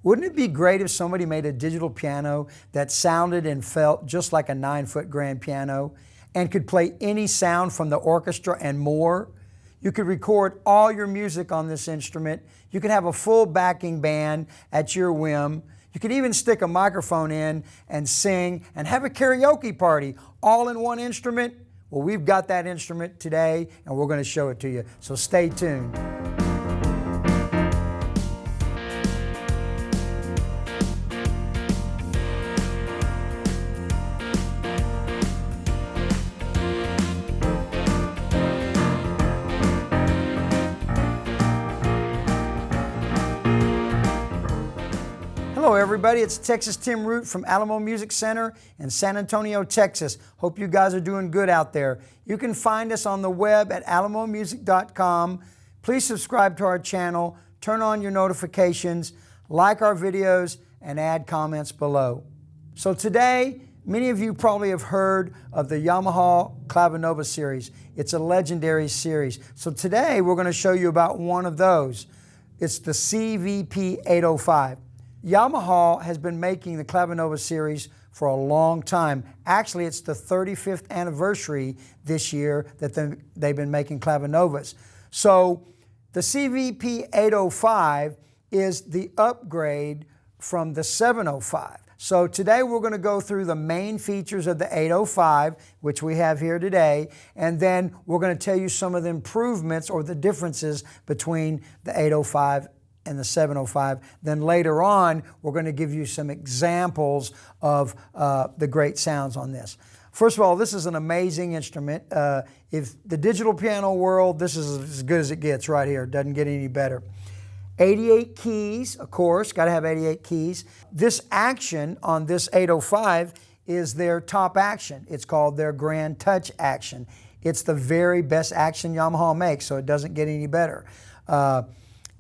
Wouldn't it be great if somebody made a digital piano that sounded and felt just like a 9-foot grand piano and could play any sound from the orchestra and more? You could record all your music on this instrument. You could have a full backing band at your whim. You could even stick a microphone in and sing and have a karaoke party all in one instrument. Well, we've got that instrument today and we're going to show it to you. So stay tuned. Hello everybody, it's Texas Tim Root from Alamo Music Center in San Antonio, Texas. Hope you guys are doing good out there. You can find us on the web at alamomusic.com. Please subscribe to our channel, turn on your notifications, like our videos, and add comments below. So today, many of you probably have heard of the Yamaha Clavinova series. It's a legendary series. So today we're going to show you about one of those. It's the CVP-805. Yamaha has been making the Clavinova series for a long time. Actually, it's the 35th anniversary this year that they've been making Clavinovas. So the CVP-805 is the upgrade from the 705. So today we're going to go through the main features of the 805, which we have here today, and then we're going to tell you some of the improvements or the differences between the 805 and the 705. Then later on, we're going to give you some examples of the great sounds on this. First of all, this is an amazing instrument. If the digital piano world, this is as good as it gets right here. It doesn't get any better. 88 keys, of course, got to have 88 keys. This action on this 805 is their top action. It's called their Grand Touch action. It's the very best action Yamaha makes, so it doesn't get any better.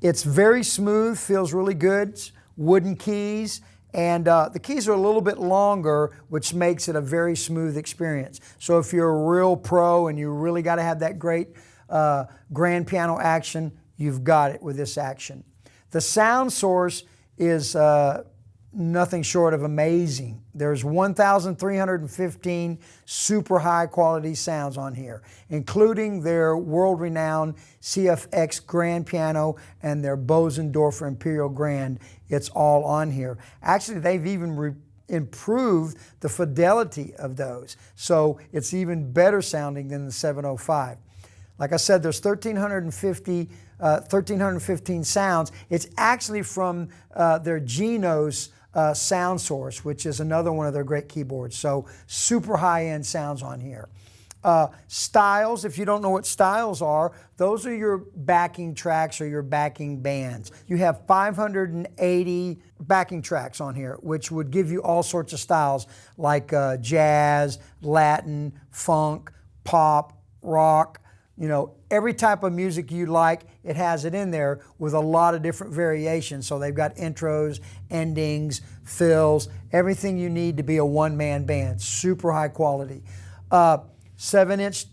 It's very smooth, feels really good, wooden keys, and the keys are a little bit longer, which makes it a very smooth experience. So if you're a real pro and you really got to have that great grand piano action, you've got it with this action. The sound source is nothing short of amazing. There's 1,315 super high quality sounds on here, including their world-renowned CFX Grand Piano and their Bosendorfer Imperial Grand. It's all on here. Actually, they've even improved the fidelity of those, so it's even better sounding than the 705. Like I said, there's 1,315 sounds. It's actually from their Genos sound source, which is another one of their great keyboards. So super high-end sounds on here. Styles, if you don't know what styles are, those are your backing tracks or your backing bands. You have 580 backing tracks on here, which would give you all sorts of styles like jazz, Latin, funk, pop, rock. You know, every type of music you like, it has it in there with a lot of different variations. So they've got intros, endings, fills, everything you need to be a one-man band. Super high quality. 7-inch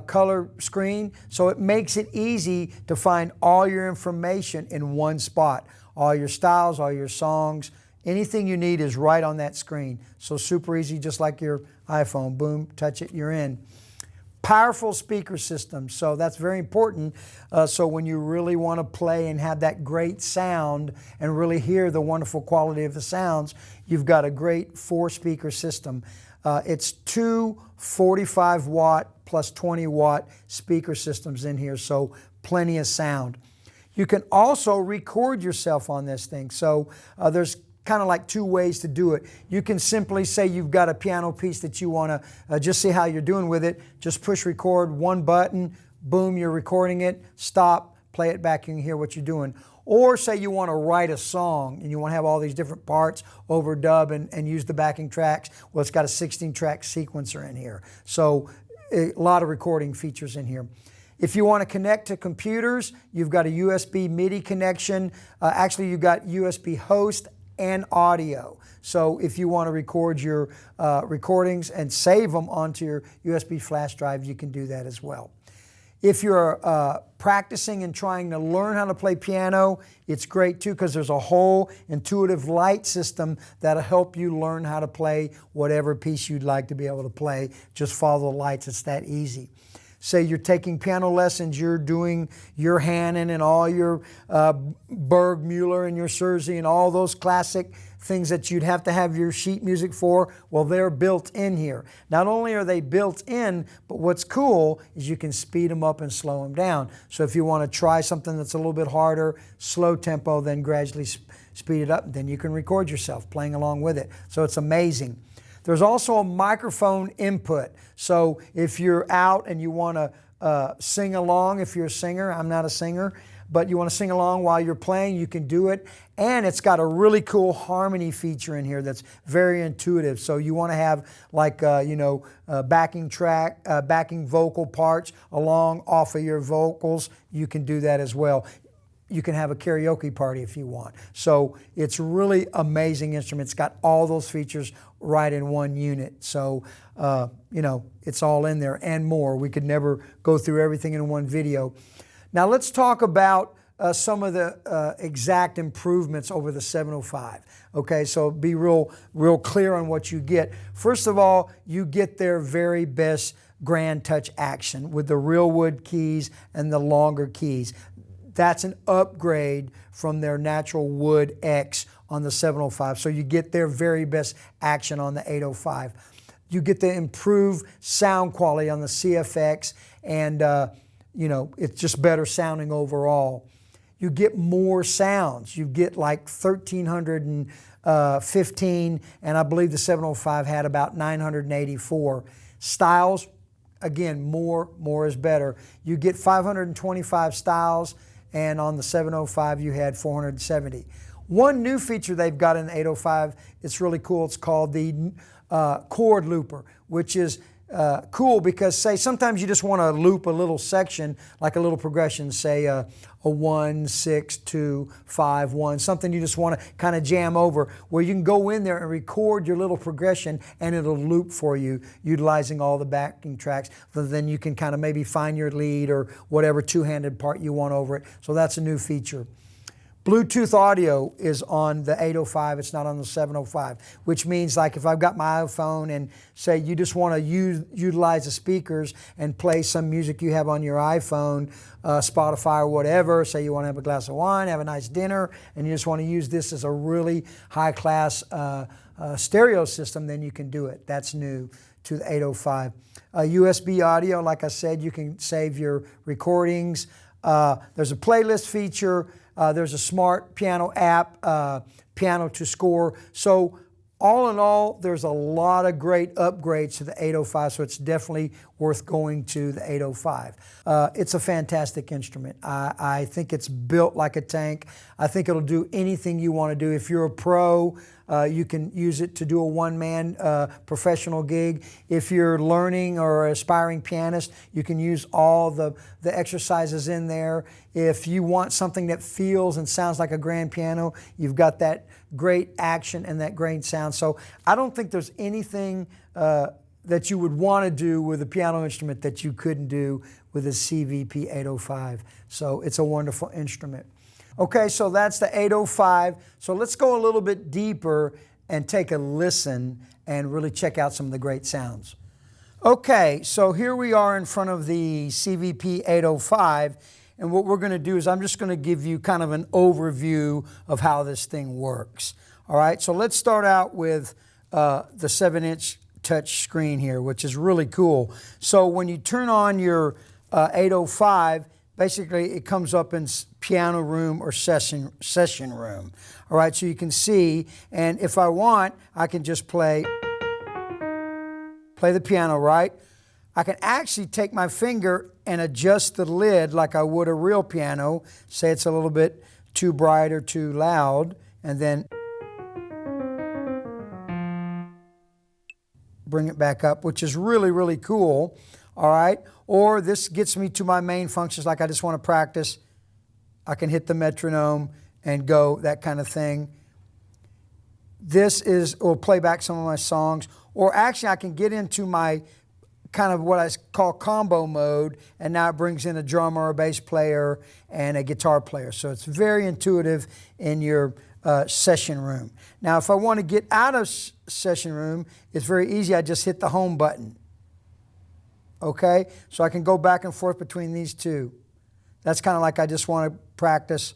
color screen, so it makes it easy to find all your information in one spot. All your styles, all your songs, anything you need is right on that screen. So super easy, just like your iPhone. Boom, touch it, you're in. Powerful speaker system, so that's very important. So when you really want to play and have that great sound and really hear the wonderful quality of the sounds, you've got a great 4-speaker system. It's two 45-watt plus 20-watt speaker systems in here, so plenty of sound. You can also record yourself on this thing. So there's kind of like 2 ways to do it. You can simply say you've got a piano piece that you want to just see how you're doing with it. Just push record, one button, boom, you're recording it, stop, play it back, you can hear what you're doing. Or say you want to write a song and you want to have all these different parts, overdub and use the backing tracks. Well, it's got a 16-track sequencer in here. So a lot of recording features in here. If you want to connect to computers, you've got a USB MIDI connection. Actually, you've got USB host and audio. So if you want to record your recordings and save them onto your USB flash drive, you can do that as well. If you're practicing and trying to learn how to play piano, it's great too, because there's a whole intuitive light system that'll help you learn how to play whatever piece you'd like to be able to play. Just follow the lights. It's that easy. Say you're taking piano lessons, you're doing your Hanon and all your Bergmuller and your Serzi and all those classic things that you'd have to have your sheet music for. Well, they're built in here. Not only are they built in, but what's cool is you can speed them up and slow them down. So if you want to try something that's a little bit harder, slow tempo, then gradually speed it up, then you can record yourself playing along with it. So it's amazing. There's also a microphone input. So if you're out and you want to sing along, if you're a singer, I'm not a singer, but you want to sing along while you're playing, you can do it. And it's got a really cool harmony feature in here that's very intuitive. So you want to have like, backing track, backing vocal parts along off of your vocals, you can do that as well. You can have a karaoke party if you want. So it's really amazing instrument. It's got all those features right in one unit. So, it's all in there and more. We could never go through everything in one video. Now let's talk about some of the exact improvements over the 705. Okay, so be real clear on what you get. First of all, you get their very best grand touch action with the real wood keys and the longer keys. That's an upgrade from their natural wood X on the 705. So you get their very best action on the 805. You get the improved sound quality on the CFX, and it's just better sounding overall. You get more sounds. You get like 1,315, and I believe the 705 had about 984. Styles, again, more is better. You get 525 styles, and on the 705 you had 470. One new feature they've got in the 805, it's really cool. It's called the chord looper, which is cool because, say, sometimes you just want to loop a little section, like a little progression, say a 1, 6, 2, 5, 1, something you just want to kind of jam over, where you can go in there and record your little progression and it'll loop for you, utilizing all the backing tracks. Then you can kind of maybe find your lead or whatever two-handed part you want over it. So that's a new feature. Bluetooth audio is on the 805, it's not on the 705, which means like if I've got my iPhone and say you just want to utilize the speakers and play some music you have on your iPhone, Spotify or whatever, say you want to have a glass of wine, have a nice dinner, and you just want to use this as a really high-class stereo system, then you can do it. That's new to the 805. USB audio, like I said, you can save your recordings. There's a playlist feature. There's a smart piano app, Piano to Score. So all in all, there's a lot of great upgrades to the 805, so it's definitely worth going to the 805. It's a fantastic instrument. I think it's built like a tank. I think it'll do anything you want to do. If you're a pro, you can use it to do a one-man professional gig. If you're learning or aspiring pianist, you can use all the exercises in there. If you want something that feels and sounds like a grand piano, you've got that great action and that great sound. So I don't think there's anything that you would want to do with a piano instrument that you couldn't do with a CVP-805. So it's a wonderful instrument. Okay, so that's the 805. So let's go a little bit deeper and take a listen and really check out some of the great sounds. Okay, so here we are in front of the CVP-805, and what we're going to do is I'm just going to give you kind of an overview of how this thing works. All right, so let's start out with the 7-inch touch screen here, which is really cool. So when you turn on your 805, basically it comes up in piano room or session room. All right, so you can see, and if I want, I can just play the piano, right? I can actually take my finger and adjust the lid like I would a real piano. Say it's a little bit too bright or too loud, and then bring it back up, which is really, really cool. All right, or this gets me to my main functions, like I just want to practice. I can hit the metronome and go, that kind of thing. This will play back some of my songs, or actually I can get into my kind of what I called combo mode, and now it brings in a drummer, a bass player, and a guitar player. So it's very intuitive in your session room. Now, if I want to get out of session room, it's very easy. I just hit the home button. Okay, so I can go back and forth between these two. That's kind of like I just want to practice.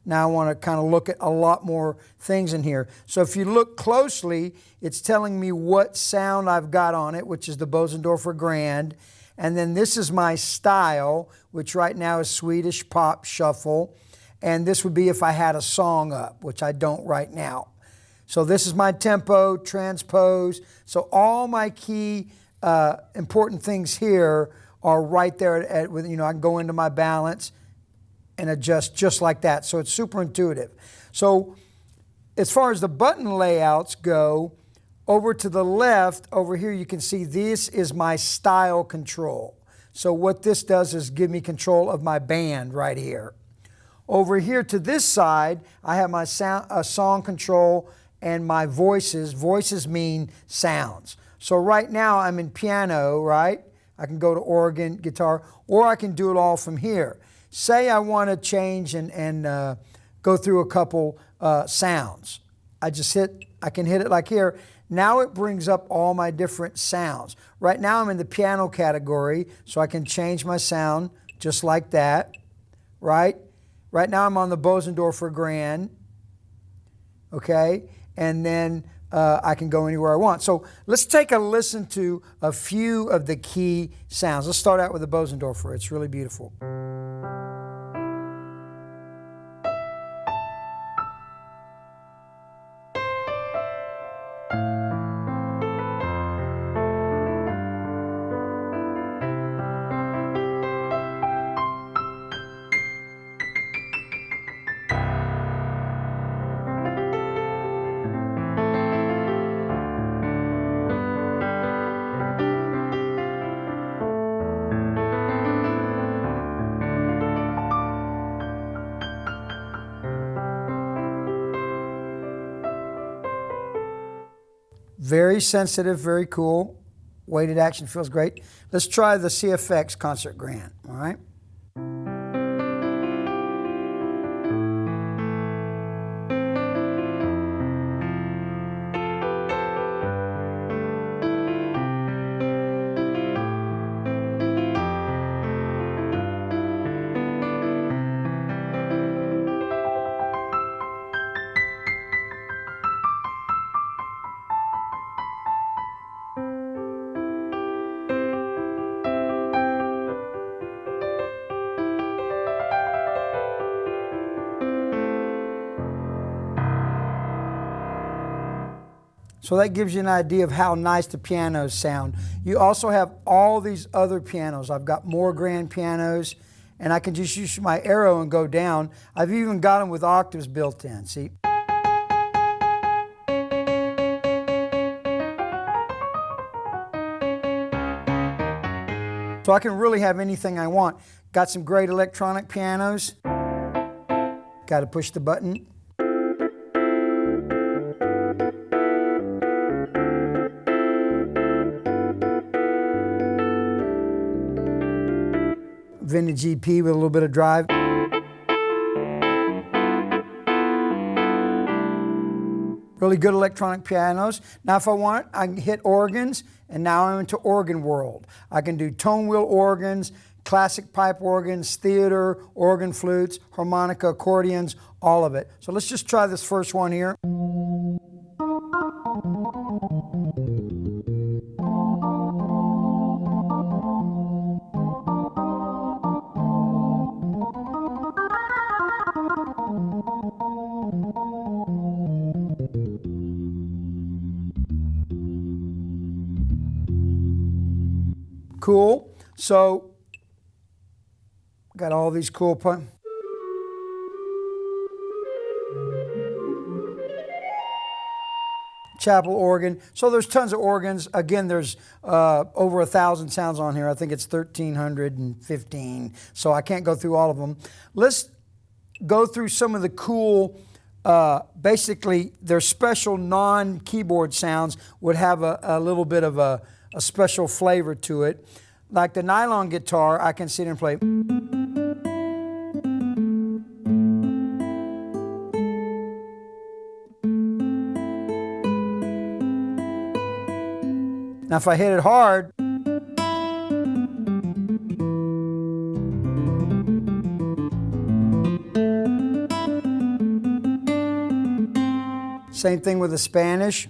Now I want to kind of look at a lot more things in here. So if you look closely, it's telling me what sound I've got on it, which is the Bosendorfer Grand. And then this is my style, which right now is Swedish pop shuffle. And this would be if I had a song up, which I don't right now. So this is my tempo, transpose. So all my key important things here are right there at, you know, I can go into my balance and adjust just like that. So it's super intuitive. So as far as the button layouts go, over to the left, over here you can see this is my style control. So what this does is give me control of my band right here. Over here to this side, I have my song control and my voices. Voices mean sounds. So right now I'm in piano, right? I can go to organ, guitar, or I can do it all from here. Say I want to change and go through a couple sounds. I can hit it like here. Now it brings up all my different sounds. Right now I'm in the piano category, so I can change my sound just like that, right? Right now I'm on the Bosendorfer Grand, okay? And then I can go anywhere I want. So let's take a listen to a few of the key sounds. Let's start out with the Bosendorfer. It's really beautiful. Very sensitive, very cool. Weighted action feels great. Let's try the CFX Concert Grand, all right? So that gives you an idea of how nice the pianos sound. You also have all these other pianos. I've got more grand pianos, and I can just use my arrow and go down. I've even got them with octaves built in, see? So I can really have anything I want. Got some great electronic pianos. Got to push the button. Vintage EP with a little bit of drive. Really good electronic pianos. Now if I want, I can hit organs, and now I'm into organ world. I can do tone wheel organs, classic pipe organs, theater, organ flutes, harmonica, accordions, all of it. So let's just try this first one here. Cool. So, got all these cool chapel organ. So there's tons of organs. Again, there's over 1,000 sounds on here. I think it's 1,315. So I can't go through all of them. Let's go through some of the cool, basically their special non-keyboard sounds would have a little bit of a special flavor to it. like the nylon guitar, I can sit and play. Now if I hit it hard, same thing with the Spanish.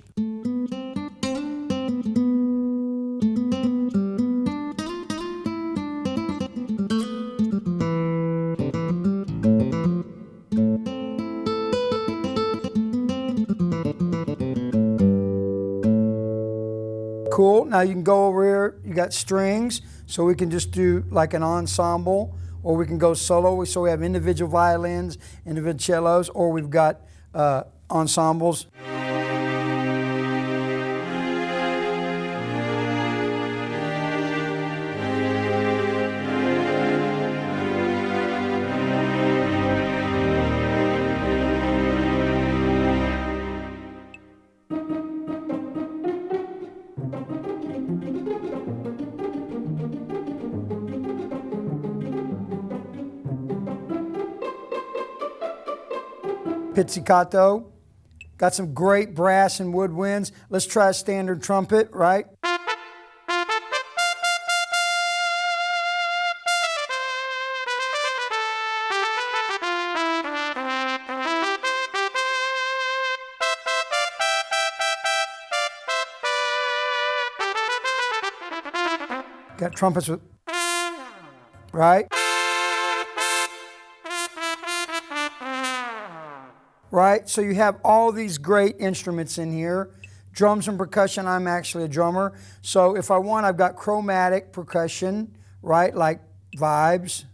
Cool. Now you can go over here, you got strings, so we can just do like an ensemble, or we can go solo, so we have individual violins, individual cellos, or we've got ensembles. Pizzicato. Got some great brass and woodwinds. Let's try a standard trumpet, right? Got trumpets with, right? Right, so you have all these great instruments in here. Drums and percussion, I'm actually a drummer. So if I want, I've got chromatic percussion, right, like vibes,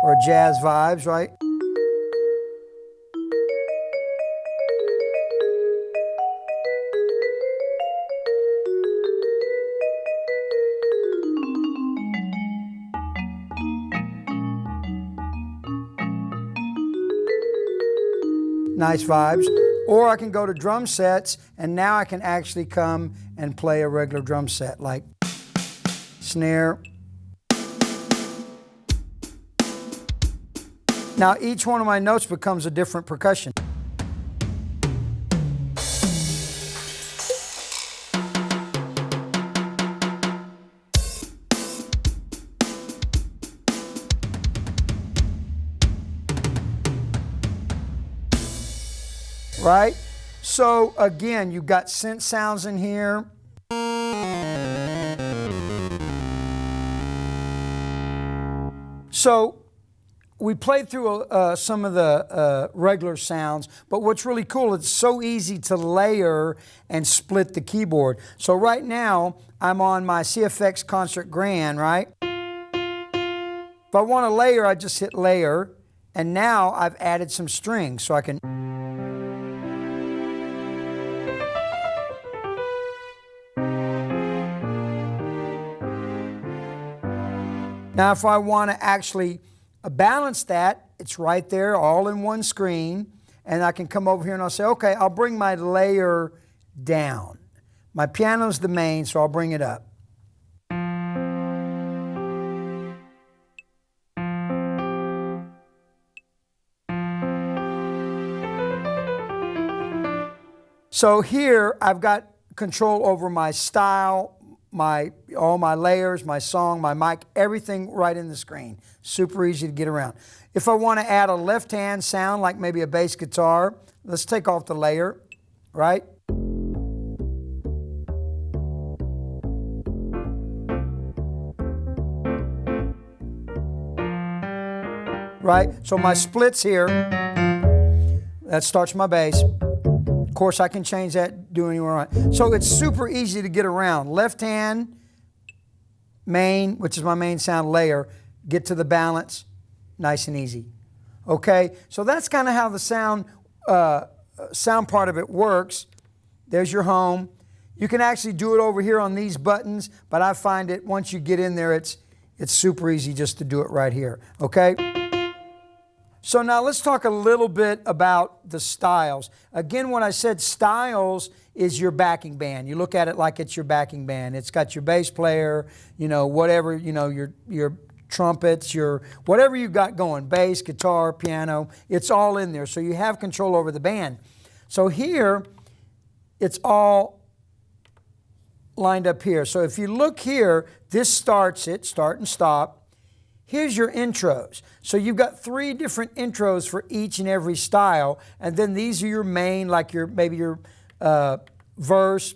or jazz vibes, right? Nice vibes. Or I can go to drum sets, and now I can actually come and play a regular drum set, like snare. Now each one of my notes becomes a different percussion. Right? So again, you've got synth sounds in here. So we played through some of the regular sounds, but what's really cool, it's so easy to layer and split the keyboard. So right now, I'm on my CFX Concert Grand, right? If I want to layer, I just hit layer, and now I've added some strings, so I can... Now, if I want to actually balance that, it's right there, all in one screen, and I can come over here and I'll say, okay, I'll bring my layer down. My piano's the main, so I'll bring it up. So here, I've got control over my style, all my layers, my song, my mic, everything right in the screen. Super easy to get around. If I want to add a left-hand sound, like maybe a bass guitar, let's take off the layer, right? Right? So my splits here, that starts my bass. Of course, I can change that, do anywhere I want. So it's super easy to get around. Left hand, main, which is my main sound, layer, get to the balance, nice and easy. Okay, so that's kind of how the sound part of it works. There's your home. You can actually do it over here on these buttons, but I find it once you get in there, it's super easy just to do it right here. Okay. So now let's talk a little bit about the styles. Again, when I said styles is your backing band. You look at it like it's your backing band. It's got your bass player, whatever, your trumpets, your whatever you've got going, bass, guitar, piano, it's all in there. So you have control over the band. So here, it's all lined up here. So if you look here, this starts it, start and stop. Here's your intros. So you've got 3 different intros for each and every style, and then these are your main, like maybe your verse,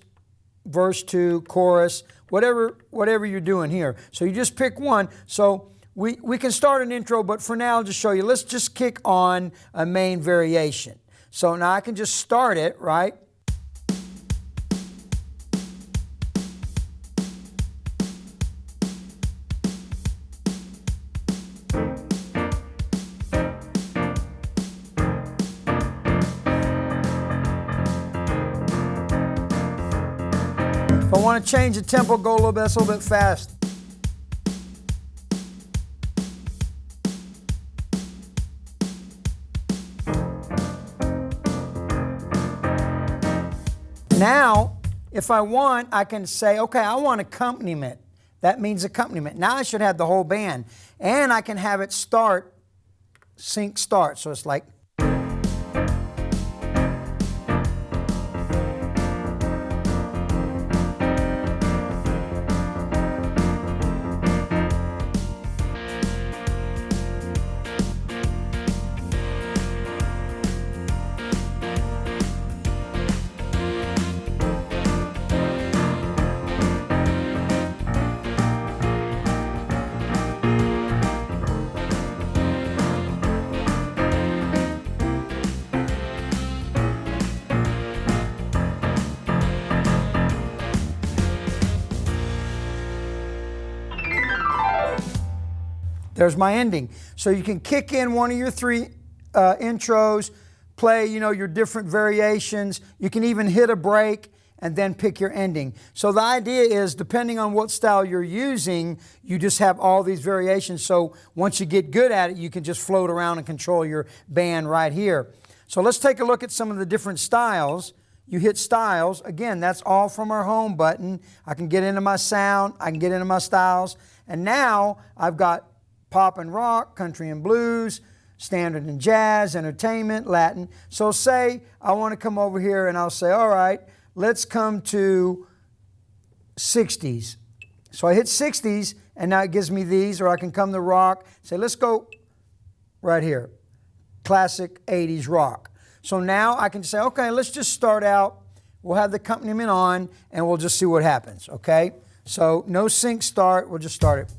verse 2, chorus, whatever you're doing here. So you just pick one. So we can start an intro, but for now I'll just show you. Let's just kick on a main variation. So now I can just start it, right? If I want to change the tempo, go a little bit fast. Now, if I want, I can say, okay, I want accompaniment. That means accompaniment. Now I should have the whole band. And I can have it start, sync start. So it's like, there's my ending. So you can kick in one of your 3 intros, play, your different variations. You can even hit a break and then pick your ending. So the idea is, depending on what style you're using, you just have all these variations. So once you get good at it, you can just float around and control your band right here. So let's take a look at some of the different styles. You hit styles. Again, that's all from our home button. I can get into my sound. I can get into my styles. And now I've got pop and rock, country and blues, standard and jazz, entertainment, Latin. So say I want to come over here and I'll say, all right, let's come to 60s. So I hit 60s and now it gives me these, or I can come to rock, say let's go right here, classic 80s rock. So now I can say, okay, let's just start out, we'll have the accompaniment on and we'll just see what happens, okay? So no sync start, we'll just start it.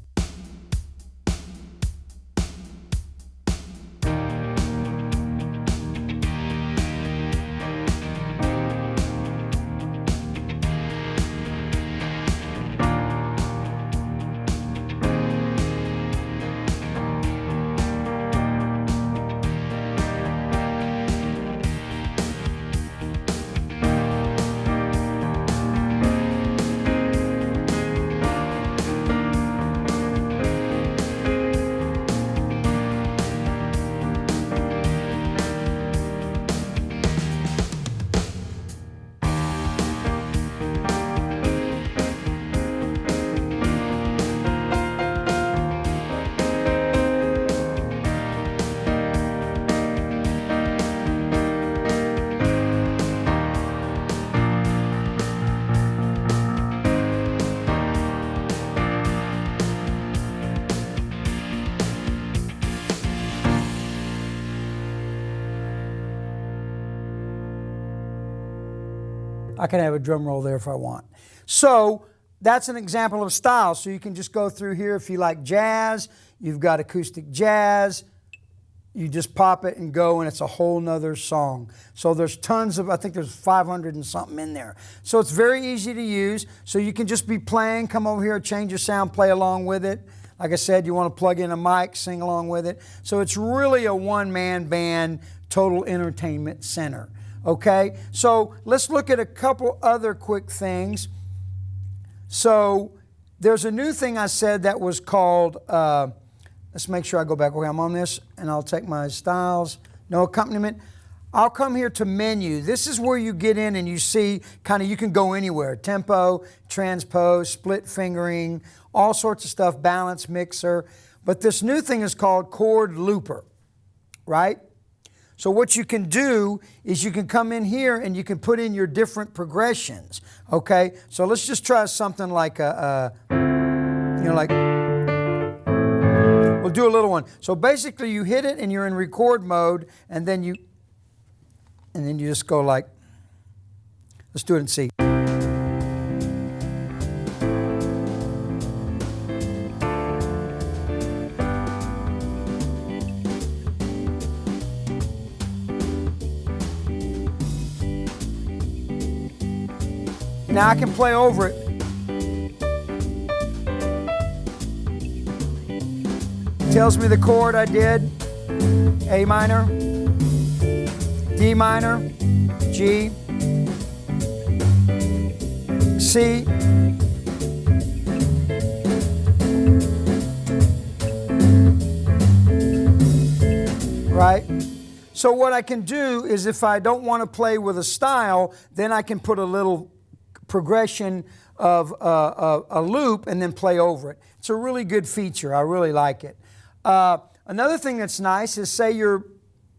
I can have a drum roll there if I want. So that's an example of style. So you can just go through here. If you like jazz, you've got acoustic jazz. You just pop it and go, and it's a whole nother song. So there's tons of, I think there's 500 and something in there. So it's very easy to use. So you can just be playing, come over here, change your sound, play along with it. Like I said, you want to plug in a mic, sing along with it. So it's really a one-man band, total entertainment center. Okay, so let's look at a couple other quick things. So there's a new thing I said that was called let's make sure I go back. Okay, I'm on this, and I'll take my styles, no accompaniment. I'll come here to menu. This is where you get in and you see kind of, you can go anywhere. Tempo, transpose, split fingering, all sorts of stuff, balance, mixer. But this new thing is called chord looper, right? So what you can do is you can come in here and you can put in your different progressions, okay? So let's just try something like like, we'll do a little one. So basically you hit it and you're in record mode, and then you just go like, let's do it in C. Now I can play over it. Tells me the chord I did. A minor, D minor, G, C, right? So what I can do is, if I don't want to play with a style, then I can put a little progression of a loop and then play over it. It's a really good feature. I really like it. Another thing that's nice is, say you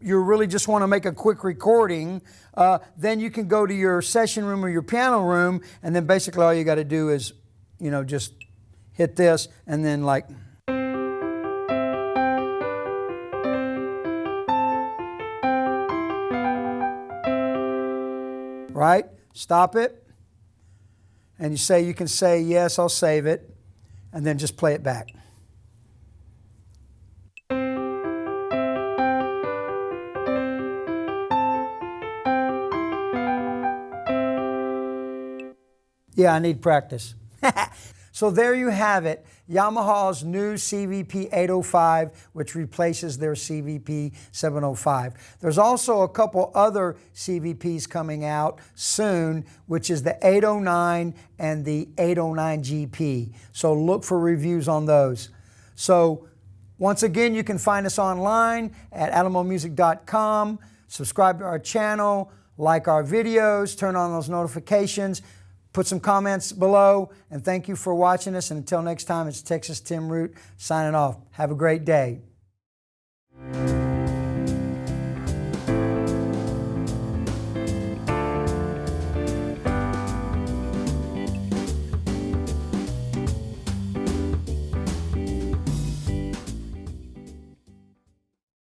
really just want to make a quick recording, then you can go to your session room or your piano room, and then basically all you got to do is, just hit this and then like, right? Stop it. And you can say, yes, I'll save it, and then just play it back. Yeah, I need practice. So there you have it, Yamaha's new CVP-805, which replaces their CVP-705. There's also a couple other CVPs coming out soon, which is the 809 and the 809 GP. So look for reviews on those. So once again, you can find us online at alamomusic.com. Subscribe to our channel, like our videos, turn on those notifications. Put some comments below, and thank you for watching us. And until next time, it's Texas Tim Root signing off. Have a great day.